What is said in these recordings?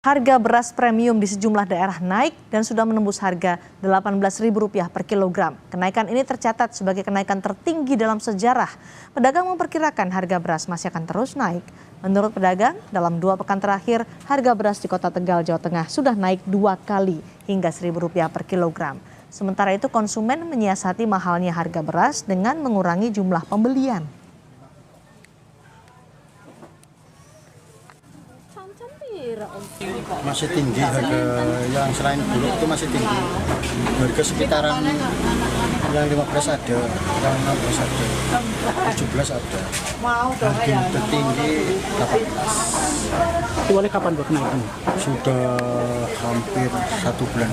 Harga beras premium di sejumlah daerah naik dan sudah menembus harga Rp18.000 per kilogram. Kenaikan ini tercatat sebagai kenaikan tertinggi dalam sejarah. Pedagang memperkirakan harga beras masih akan terus naik. Menurut pedagang, dalam 2 pekan terakhir, harga beras di Kota Tegal, Jawa Tengah sudah naik 2 kali hingga Rp1.000 per kilogram. Sementara itu konsumen menyiasati mahalnya harga beras dengan mengurangi jumlah pembelian. Masih tinggi harga yang selain bulog itu masih tinggi. Harga sekitaran yang 15 ada, yang 16 ada, 17 ada. Yang tertinggi 18. Itu mulai kapan kenaikan? Sudah hampir 1 bulan.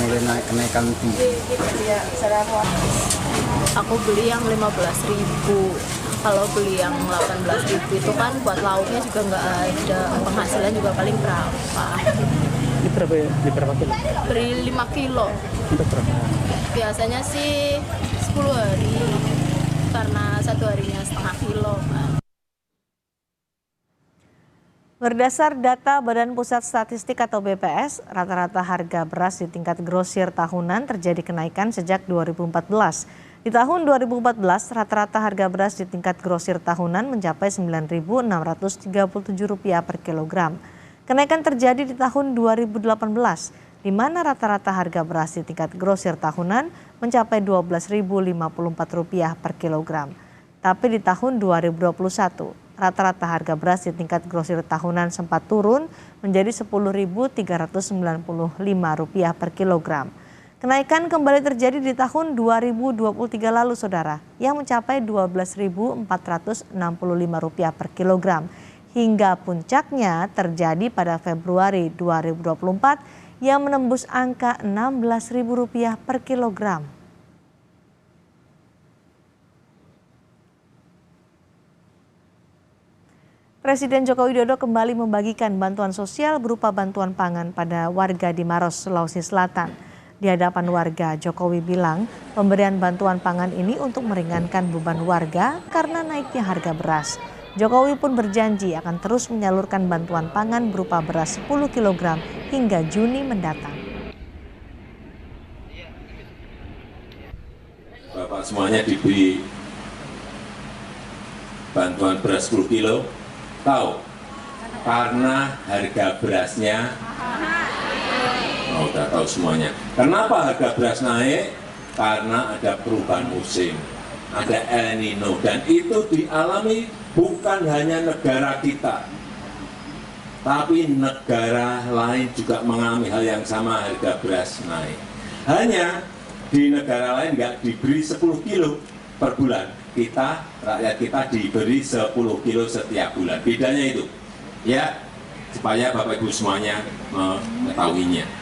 Mulai naik kenaikan tinggi. Aku beli yang 15.000. Kalau beli yang 18.000 itu kan buat lauknya juga nggak ada, penghasilan juga paling berapa. Ini berapa ya? Di berapa kilo? Beri 5 kilo. Untuk berapa? Biasanya sih 10 hari, karena 1 harinya setengah kilo kan. Berdasar data Badan Pusat Statistik atau BPS, rata-rata harga beras di tingkat grosir tahunan terjadi kenaikan sejak 2014. Di tahun 2014, rata-rata harga beras di tingkat grosir tahunan mencapai Rp9.637 per kilogram. Kenaikan terjadi di tahun 2018, di mana rata-rata harga beras di tingkat grosir tahunan mencapai Rp12.054 per kilogram. Tapi di tahun 2021, rata-rata harga beras di tingkat grosir tahunan sempat turun menjadi Rp10.395 per kilogram. Kenaikan kembali terjadi di tahun 2023 lalu, saudara, yang mencapai Rp12.465 per kilogram. Hingga puncaknya terjadi pada Februari 2024 yang menembus angka Rp16.000 per kilogram. Presiden Joko Widodo kembali membagikan bantuan sosial berupa bantuan pangan pada warga di Maros, Sulawesi Selatan. Di hadapan warga, Jokowi bilang pemberian bantuan pangan ini untuk meringankan beban warga karena naiknya harga beras. Jokowi pun berjanji akan terus menyalurkan bantuan pangan berupa beras 10 kg hingga Juni mendatang. Bapak semuanya diberi bantuan beras 10 kilo, tahu? Karena harga berasnya udah tahu semuanya. Kenapa harga beras naik? Karena ada perubahan musim, ada El Nino, dan itu dialami bukan hanya negara kita, tapi negara lain juga mengalami hal yang sama, harga beras naik. Hanya di negara lain nggak diberi 10 kilo per bulan, kita, rakyat kita diberi 10 kilo setiap bulan. Bedanya itu, ya, supaya Bapak Ibu semuanya mengetahuinya.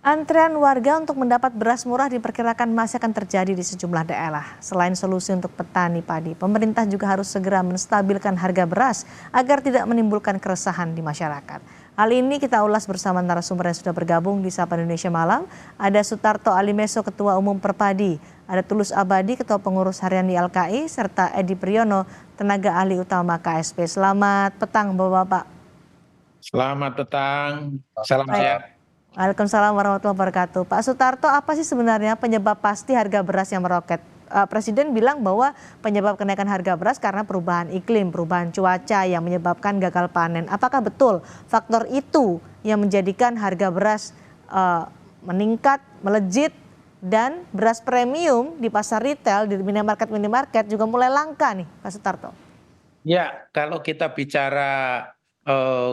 Antrean warga untuk mendapat beras murah diperkirakan masih akan terjadi di sejumlah daerah. Selain solusi untuk petani padi, pemerintah juga harus segera menstabilkan harga beras agar tidak menimbulkan keresahan di masyarakat. Hal ini kita ulas bersama narasumber yang sudah bergabung di Sapa Indonesia Malam. Ada Sutarto Alimeso, Ketua Umum Perpadi. Ada Tulus Abadi, Ketua Pengurus Harian YLKI, serta Edi Priyono, Tenaga Ahli Utama KSP. Selamat petang, Bapak-Bapak. Selamat petang, salam sehat. Waalaikumsalam warahmatullahi wabarakatuh. Pak Sutarto, apa sih sebenarnya penyebab pasti harga beras yang meroket? Presiden bilang bahwa penyebab kenaikan harga beras karena perubahan iklim, perubahan cuaca yang menyebabkan gagal panen. Apakah betul faktor itu yang menjadikan harga beras meningkat, melejit, dan beras premium di pasar retail, di minimarket juga mulai langka nih, Pak Sutarto? Ya, kalau kita bicara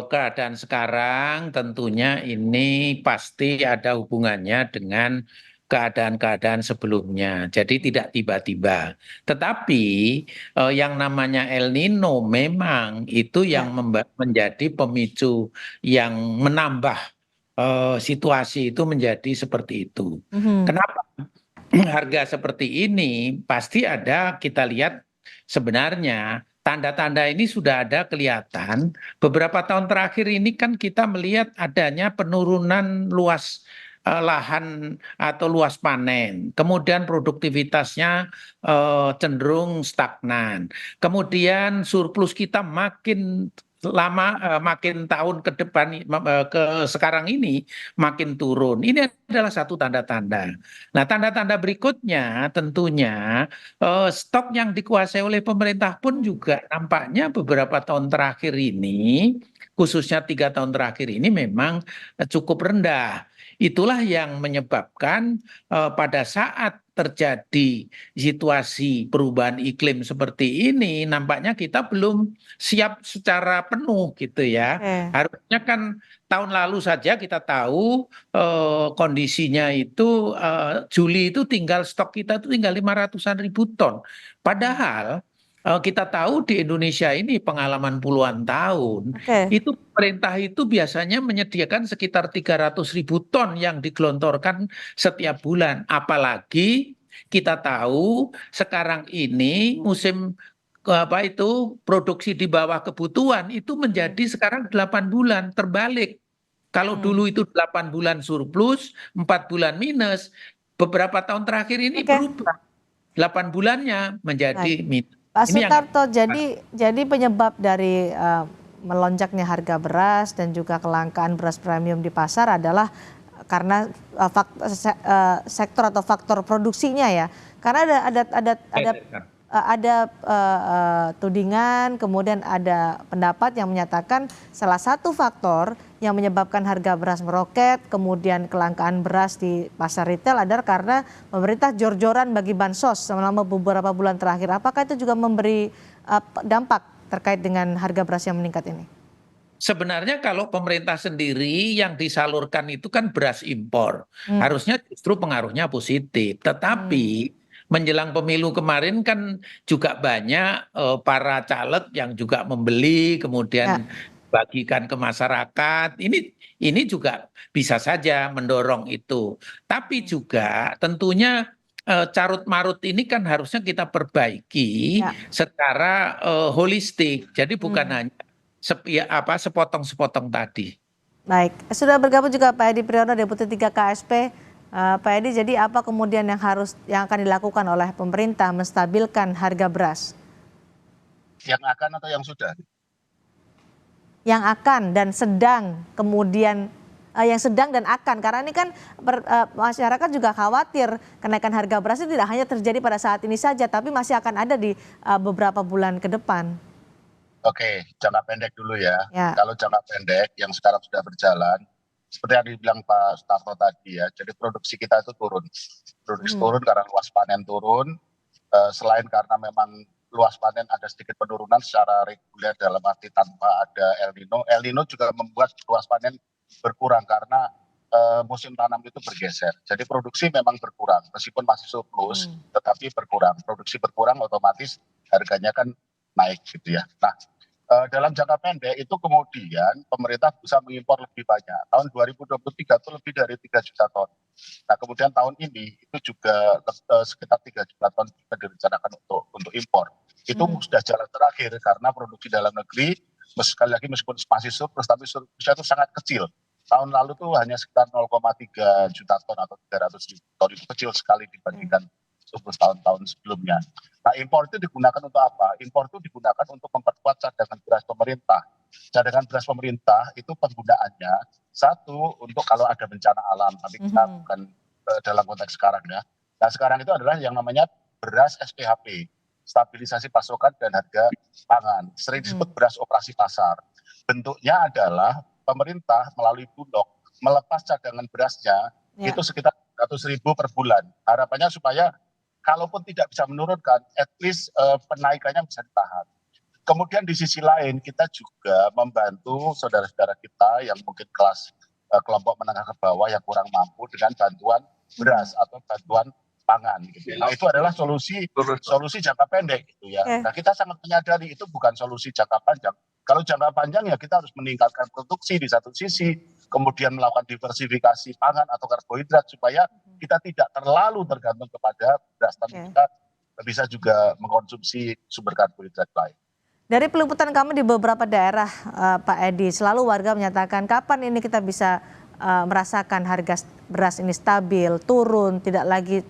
keadaan sekarang, tentunya ini pasti ada hubungannya dengan keadaan-keadaan sebelumnya. Jadi tidak tiba-tiba. Tetapi yang namanya El Nino memang itu yang menjadi pemicu yang menambah situasi itu menjadi seperti itu. Kenapa harga seperti ini? Pasti ada, kita lihat sebenarnya tanda-tanda ini sudah ada kelihatan. Beberapa tahun terakhir ini kan kita melihat adanya penurunan luas lahan atau luas panen, kemudian produktivitasnya cenderung stagnan, kemudian surplus kita makin lama makin tahun ke depan ke sekarang ini makin turun. Ini adalah satu tanda-tanda. Nah, tanda-tanda berikutnya tentunya stok yang dikuasai oleh pemerintah pun juga nampaknya beberapa tahun terakhir ini, khususnya 3 tahun terakhir ini memang cukup rendah. Itulah yang menyebabkan pada saat terjadi situasi perubahan iklim seperti ini, nampaknya kita belum siap secara penuh gitu ya. Oke. Harusnya kan tahun lalu saja kita tahu kondisinya itu Juli itu tinggal stok kita itu tinggal 500-an ribu ton. Padahal kita tahu di Indonesia ini pengalaman puluhan tahun, Oke. itu pemerintah itu biasanya menyediakan sekitar 300 ribu ton yang digelontorkan setiap bulan. Apalagi kita tahu sekarang ini musim apa itu produksi di bawah kebutuhan itu menjadi sekarang 8 bulan terbalik. Kalau dulu itu 8 bulan surplus, 4 bulan minus, beberapa tahun terakhir ini Oke. berubah. 8 bulannya menjadi Baik. minus. Pak Ini yang Sutarto, jadi penyebab dari melonjaknya harga beras dan juga kelangkaan beras premium di pasar adalah karena sektor atau faktor produksinya ya. Karena ada tudingan, kemudian ada pendapat yang menyatakan salah satu faktor yang menyebabkan harga beras meroket, kemudian kelangkaan beras di pasar retail adalah karena pemerintah jor-joran bagi bansos selama beberapa bulan terakhir. Apakah itu juga memberi dampak terkait dengan harga beras yang meningkat ini? Sebenarnya kalau pemerintah sendiri yang disalurkan itu kan beras impor. Harusnya justru pengaruhnya positif. Tetapi menjelang pemilu kemarin kan juga banyak para caleg yang juga membeli kemudian bagikan ke masyarakat. Ini juga bisa saja mendorong itu. Tapi juga tentunya carut marut ini kan harusnya kita perbaiki secara holistik. Jadi bukan hanya sepotong-sepotong tadi. Baik, sudah bergabung juga Pak Edi Priyono, Deputi 3 KSP. Pak Edi, jadi apa kemudian yang akan dilakukan oleh pemerintah menstabilkan harga beras? Yang akan atau yang sudah? Yang akan dan sedang, kemudian yang sedang dan akan, karena ini kan masyarakat juga khawatir kenaikan harga beras itu tidak hanya terjadi pada saat ini saja, tapi masih akan ada di beberapa bulan ke depan. Oke, jangka pendek dulu ya. Kalau jangka pendek yang sekarang sudah berjalan, seperti yang dibilang Pak Sutarto tadi ya, jadi produksi kita itu turun. Produksi turun karena luas panen turun, selain karena memang luas panen ada sedikit penurunan secara reguler dalam arti tanpa ada El Nino. El Nino juga membuat luas panen berkurang karena musim tanam itu bergeser. Jadi produksi memang berkurang, meskipun masih surplus, tetapi berkurang. Produksi berkurang otomatis harganya kan naik gitu ya. Nah, dalam jangka pendek itu kemudian pemerintah bisa mengimpor lebih banyak. Tahun 2023 itu lebih dari 3 juta ton. Nah, kemudian tahun ini itu juga sekitar 3 juta ton juga direncanakan untuk impor. Itu sudah jalan terakhir karena produksi dalam negeri sekali lagi meskipun masih surplus, tapi surplusnya itu sangat kecil. Tahun lalu tuh hanya sekitar 0,3 juta ton atau 300 ribu ton, itu kecil sekali dibandingkan surplus tahun-tahun sebelumnya. Nah, impor itu digunakan untuk apa? Impor itu digunakan untuk memperkuat cadangan beras pemerintah. Cadangan beras pemerintah itu penggunaannya satu untuk kalau ada bencana alam, tapi kita bukan dalam konteks sekarang ya. Nah, sekarang itu adalah yang namanya beras SPHP, stabilisasi pasokan dan harga pangan. Sering disebut beras operasi pasar. Bentuknya adalah pemerintah melalui Bulog melepas cadangan berasnya itu sekitar 100 ribu per bulan. Harapannya supaya kalaupun tidak bisa menurunkan, at least penaikannya bisa ditahan. Kemudian di sisi lain kita juga membantu saudara-saudara kita yang mungkin kelas kelompok menengah ke bawah yang kurang mampu dengan bantuan beras atau bantuan pangan. Gitu. Nah, itu adalah solusi jangka pendek gitu ya. Nah, kita sangat menyadari itu bukan solusi jangka panjang. Kalau jangka panjang ya kita harus meningkatkan produksi di satu sisi, kemudian melakukan diversifikasi pangan atau karbohidrat supaya kita tidak terlalu tergantung kepada beras, tapi kita bisa juga mengkonsumsi sumber karbohidrat lain. Dari peliputan kami di beberapa daerah, Pak Edi, selalu warga menyatakan kapan ini kita bisa merasakan harga beras ini stabil, turun, tidak lagi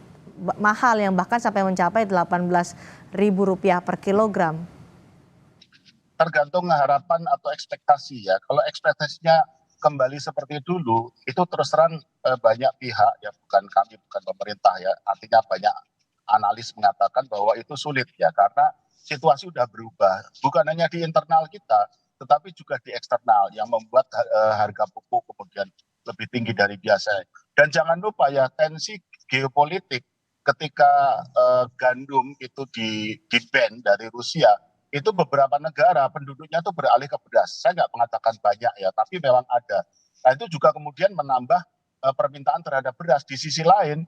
mahal yang bahkan sampai mencapai Rp18.000 per kilogram? Tergantung harapan atau ekspektasi ya. Kalau ekspektasinya kembali seperti dulu, itu terus terang banyak pihak, ya bukan kami, bukan pemerintah ya, artinya banyak analis mengatakan bahwa itu sulit ya, karena situasi sudah berubah. Bukan hanya di internal kita, tetapi juga di eksternal yang membuat harga pupuk kemudian lebih tinggi dari biasa. Dan jangan lupa ya, tensi geopolitik ketika gandum itu di-ban dari Rusia, itu beberapa negara penduduknya itu beralih ke beras. Saya nggak mengatakan banyak ya, tapi memang ada. Nah itu juga kemudian menambah permintaan terhadap beras. Di sisi lain,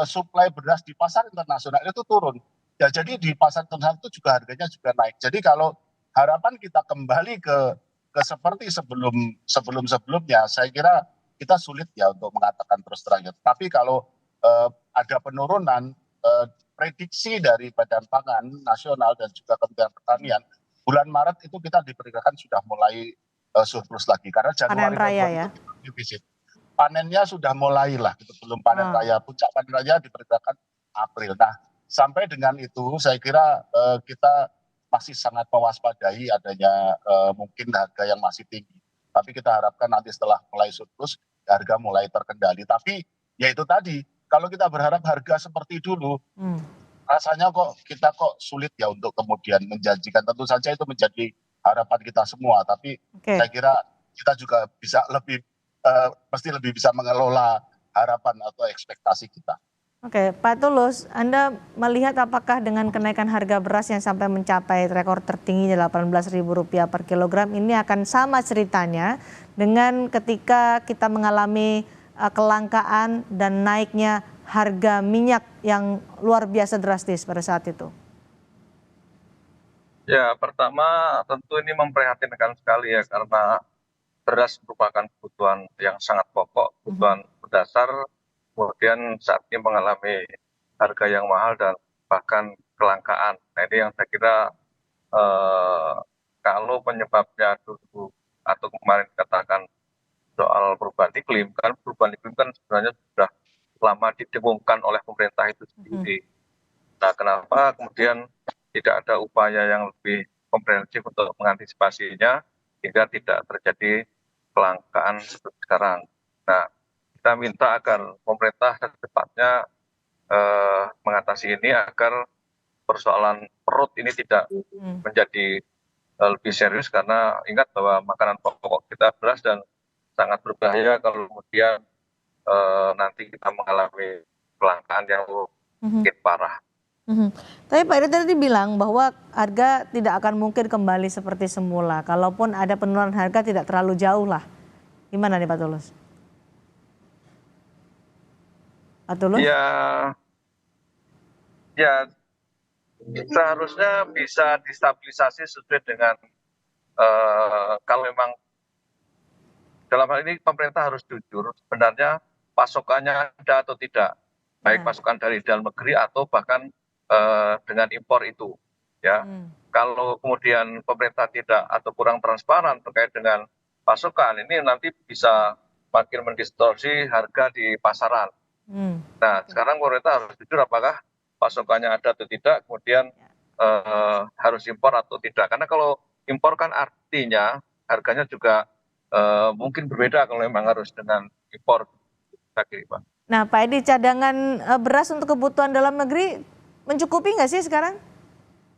suplai beras di pasar internasional itu turun. Ya jadi di pasar internasional itu juga harganya juga naik. Jadi kalau harapan kita kembali ke seperti sebelumnya, saya kira kita sulit ya untuk mengatakan terus terang. Tapi kalau ada penurunan, prediksi dari Badan Pangan Nasional dan juga Kementerian Pertanian, bulan Maret itu kita diperkirakan sudah mulai surplus lagi, karena Januari Panen raya ya? defisit. Panennya sudah mulai lah, gitu. Belum panen raya, puncak panen raya diperkirakan April. Nah, sampai dengan itu saya kira kita masih sangat mewaspadai adanya mungkin harga yang masih tinggi. Tapi kita harapkan nanti setelah mulai surplus, harga mulai terkendali. Tapi ya itu tadi, kalau kita berharap harga seperti dulu, rasanya kita sulit ya untuk kemudian menjanjikan. Tentu saja itu menjadi harapan kita semua, tapi saya kira kita juga bisa mesti lebih bisa mengelola harapan atau ekspektasi kita. Oke, Pak Tulus, Anda melihat apakah dengan kenaikan harga beras yang sampai mencapai rekor tertinggi Rp18.000 per kilogram ini akan sama ceritanya dengan ketika kita mengalami kelangkaan dan naiknya harga minyak yang luar biasa drastis pada saat itu? Ya, pertama tentu ini memprihatinkan sekali ya, karena beras merupakan kebutuhan yang sangat pokok, kebutuhan berdasar, kemudian saat ini mengalami harga yang mahal dan bahkan kelangkaan. Nah ini yang saya kira kalau penyebabnya dulu atau kemarin katakan soal perubahan iklim, kan perubahan iklim kan sebenarnya sudah lama didengungkan oleh pemerintah itu sendiri. Nah kenapa kemudian tidak ada upaya yang lebih komprehensif untuk mengantisipasinya sehingga tidak terjadi kelangkaan seperti sekarang. Nah kita minta agar pemerintah secepatnya mengatasi ini agar persoalan perut ini tidak menjadi lebih serius, karena ingat bahwa makanan pokok kita beras dan sangat berbahaya kalau kemudian nanti kita mengalami kelangkaan yang mungkin parah. Tapi Pak Edi tadi bilang bahwa harga tidak akan mungkin kembali seperti semula. Kalaupun ada penurunan harga tidak terlalu jauh lah. Gimana nih Pak Tulus? Pak Tulus? Ya seharusnya bisa distabilisasi sesuai dengan kalau memang dalam hal ini pemerintah harus jujur sebenarnya pasokannya ada atau tidak, baik pasokan dari dalam negeri atau bahkan dengan impor itu ya. Kalau kemudian pemerintah tidak atau kurang transparan terkait dengan pasokan, ini nanti bisa makin mendistorsi harga di pasaran. Nah sekarang pemerintah harus jujur apakah pasokannya ada atau tidak, kemudian harus impor atau tidak, karena kalau impor kan artinya harganya juga mungkin berbeda kalau memang harus dengan impor. Nah Pak Edi, cadangan beras untuk kebutuhan dalam negeri mencukupi nggak sih sekarang?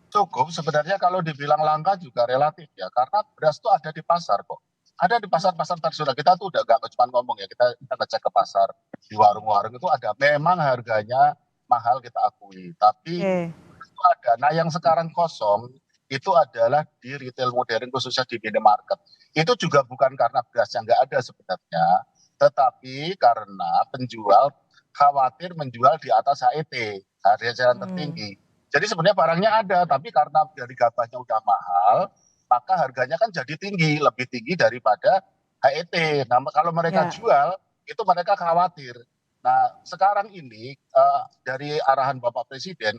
Cukup sebenarnya, kalau dibilang langka juga relatif ya, karena beras itu ada di pasar kok. Ada di pasar-pasar tradisional kita tuh udah gak cuma ngomong ya, kita ngecek ke pasar, di warung-warung itu ada. Memang harganya mahal kita akui, tapi itu ada. Nah yang sekarang kosong itu adalah di retail modern, khususnya di minimarket. Itu juga bukan karena beras yang nggak ada sebenarnya, tetapi karena penjual khawatir menjual di atas HET, harga eceran tertinggi. Jadi sebenarnya barangnya ada, tapi karena dari gabahnya udah mahal, maka harganya kan jadi tinggi, lebih tinggi daripada HET. Nah kalau mereka jual, itu mereka khawatir. Nah sekarang ini dari arahan Bapak Presiden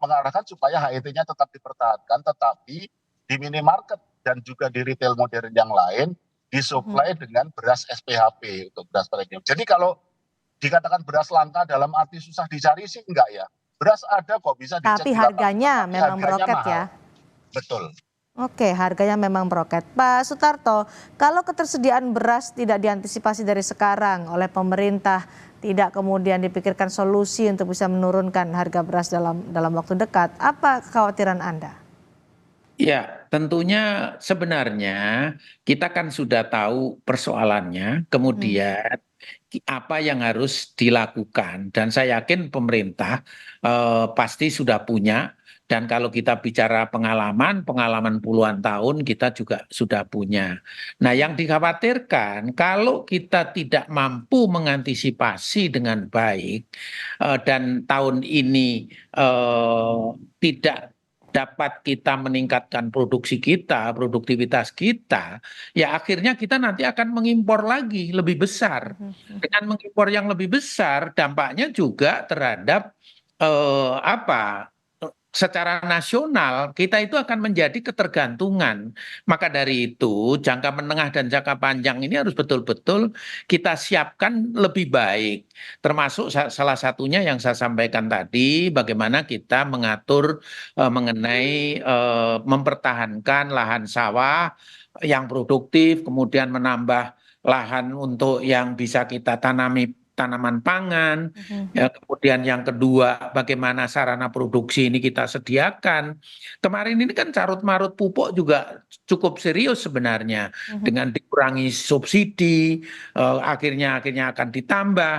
mengarahkan supaya HET-nya tetap dipertahankan, tetapi di minimarket dan juga di retail modern yang lain disuplai dengan beras SPHP untuk beras premium. Jadi kalau dikatakan beras langka dalam arti susah dicari sih enggak ya. Beras ada kok bisa dicek. Tapi harganya memang meroket ya. Betul. Oke, harganya memang meroket. Pak Sutarto, kalau ketersediaan beras tidak diantisipasi dari sekarang oleh pemerintah, tidak kemudian dipikirkan solusi untuk bisa menurunkan harga beras dalam waktu dekat, apa kekhawatiran Anda? Ya, tentunya sebenarnya kita kan sudah tahu persoalannya, kemudian apa yang harus dilakukan, dan saya yakin pemerintah pasti sudah punya. Dan kalau kita bicara pengalaman puluhan tahun kita juga sudah punya. Nah, yang dikhawatirkan kalau kita tidak mampu mengantisipasi dengan baik dan tahun ini tidak dapat kita meningkatkan produksi kita, produktivitas kita, ya akhirnya kita nanti akan mengimpor lagi lebih besar. Dengan mengimpor yang lebih besar, dampaknya juga terhadap secara nasional kita itu akan menjadi ketergantungan. Maka dari itu jangka menengah dan jangka panjang ini harus betul-betul kita siapkan lebih baik. Termasuk salah satunya yang saya sampaikan tadi, bagaimana kita mengatur mengenai mempertahankan lahan sawah yang produktif, kemudian menambah lahan untuk yang bisa kita tanami tanaman pangan, ya, kemudian yang kedua bagaimana sarana produksi ini kita sediakan. Kemarin ini kan carut-marut pupuk juga cukup serius sebenarnya, dengan dikurangi subsidi, akhirnya akan ditambah.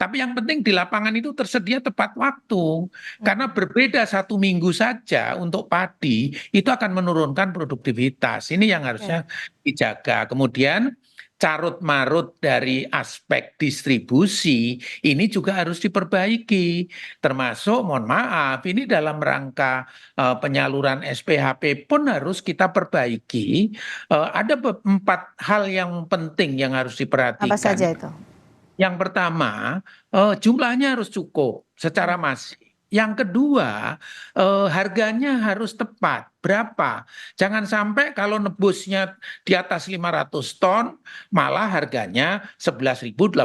Tapi yang penting di lapangan itu tersedia tepat waktu, karena berbeda 1 minggu saja untuk padi itu akan menurunkan produktivitas. Ini yang harusnya dijaga. Kemudian carut-marut dari aspek distribusi ini juga harus diperbaiki, termasuk mohon maaf ini dalam rangka penyaluran SPHP pun harus kita perbaiki. Ada 4 hal yang penting yang harus diperhatikan. Apa saja itu? Yang pertama, jumlahnya harus cukup secara masif. Yang kedua, harganya harus tepat. Berapa? Jangan sampai kalau nebusnya di atas 500 ton, malah harganya 11.800.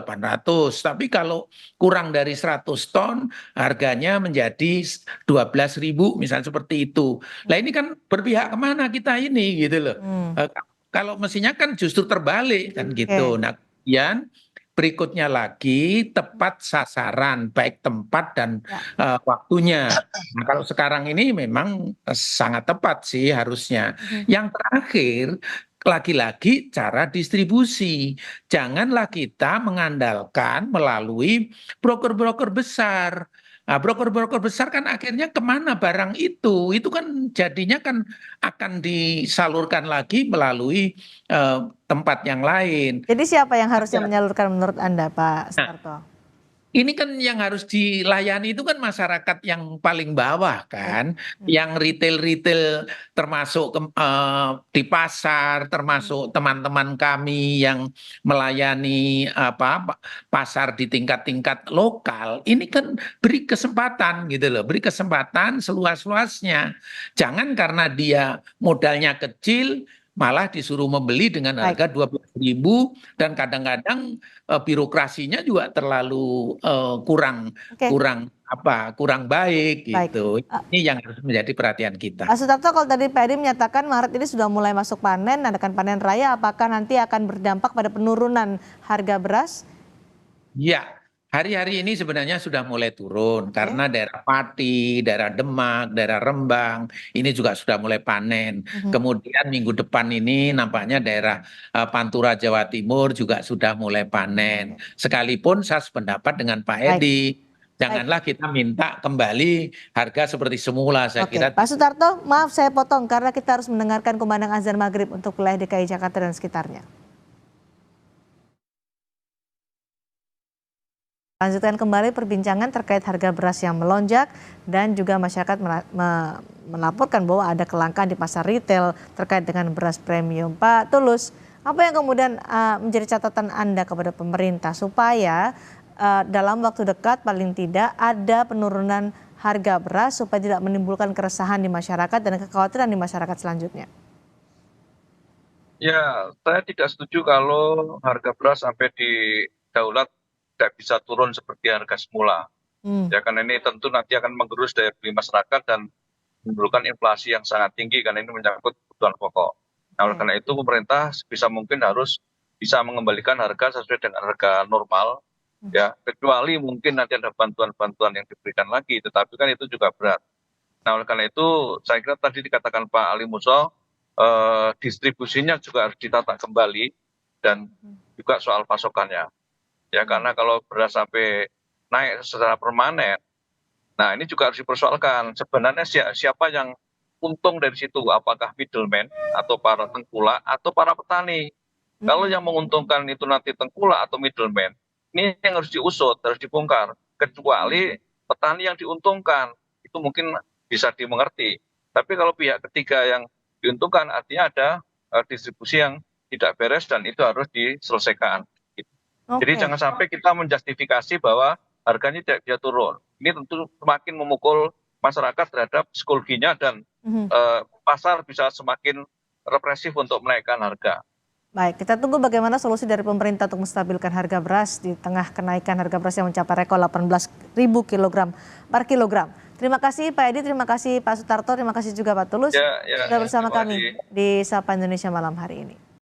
Tapi kalau kurang dari 100 ton, harganya menjadi 12.000, misalnya seperti itu. Nah ini kan berpihak kemana kita ini gitu loh. Kalau mestinya kan justru terbalik kan gitu. Nah kemudian berikutnya lagi tepat sasaran, baik tempat dan waktunya. Nah, kalau sekarang ini memang sangat tepat sih harusnya. Yang terakhir, lagi-lagi cara distribusi. Janganlah kita mengandalkan melalui broker-broker besar. Nah, broker-broker besar kan akhirnya kemana barang itu? Itu kan jadinya kan akan disalurkan lagi melalui tempat yang lain. Jadi siapa yang harusnya menyalurkan menurut Anda, Pak Sutarto? Ini kan yang harus dilayani itu kan masyarakat yang paling bawah kan, yang retail-retail termasuk di pasar, termasuk teman-teman kami yang melayani pasar di tingkat-tingkat lokal. Ini kan beri kesempatan gitu loh, beri kesempatan seluas-luasnya. Jangan karena dia modalnya kecil malah disuruh membeli dengan harga 12.000 dan kadang-kadang birokrasinya juga terlalu kurang baik gitu. Ini yang harus menjadi perhatian kita. Pak Sutarto, kalau tadi Pak Edi menyatakan Maret ini sudah mulai masuk panen, adakan panen raya, apakah nanti akan berdampak pada penurunan harga beras? Ya, hari-hari ini sebenarnya sudah mulai turun karena daerah Pati, daerah Demak, daerah Rembang ini juga sudah mulai panen. Kemudian minggu depan ini nampaknya daerah Pantura Jawa Timur juga sudah mulai panen. Sekalipun saya sependapat dengan Pak Edi, janganlah kita minta kembali harga seperti semula. Saya kira. Pak Sutarto, maaf saya potong karena kita harus mendengarkan kumandang azan maghrib untuk wilayah DKI Jakarta dan sekitarnya. Lanjutkan kembali perbincangan terkait harga beras yang melonjak dan juga masyarakat melaporkan bahwa ada kelangkaan di pasar retail terkait dengan beras premium. Pak Tulus, apa yang kemudian menjadi catatan Anda kepada pemerintah supaya dalam waktu dekat paling tidak ada penurunan harga beras supaya tidak menimbulkan keresahan di masyarakat dan kekhawatiran di masyarakat selanjutnya? Ya, saya tidak setuju kalau harga beras sampai di daulat tidak bisa turun seperti harga semula. Hmm. Ya, karena ini tentu nanti akan menggerus daya beli masyarakat dan menimbulkan inflasi yang sangat tinggi karena ini menyangkut kebutuhan pokok. Nah, oleh karena itu pemerintah sebisa mungkin harus bisa mengembalikan harga sesuai dengan harga normal, ya, kecuali mungkin nanti ada bantuan-bantuan yang diberikan lagi, tetapi kan itu juga berat. Nah, oleh karena itu saya kira tadi dikatakan Pak Ali Muso, distribusinya juga harus ditata kembali dan juga soal pasokannya. Ya, karena kalau beras sampai naik secara permanen, nah ini juga harus dipersoalkan. Sebenarnya siapa yang untung dari situ? Apakah middleman atau para tengkulak atau para petani? Kalau yang menguntungkan itu nanti tengkulak atau middleman, ini yang harus diusut, harus dibongkar. Kecuali petani yang diuntungkan, itu mungkin bisa dimengerti. Tapi kalau pihak ketiga yang diuntungkan, artinya ada distribusi yang tidak beres dan itu harus diselesaikan. Jadi jangan sampai kita menjustifikasi bahwa harganya tidak bisa turun. Ini tentu semakin memukul masyarakat terhadap psikologinya dan pasar bisa semakin represif untuk menaikkan harga. Baik, kita tunggu bagaimana solusi dari pemerintah untuk menstabilkan harga beras di tengah kenaikan harga beras yang mencapai rekor 18.000 kilogram per kilogram. Terima kasih Pak Edi, terima kasih Pak Sutarto, terima kasih juga Pak Tulus sudah bersama kami di Sapa Indonesia malam hari ini.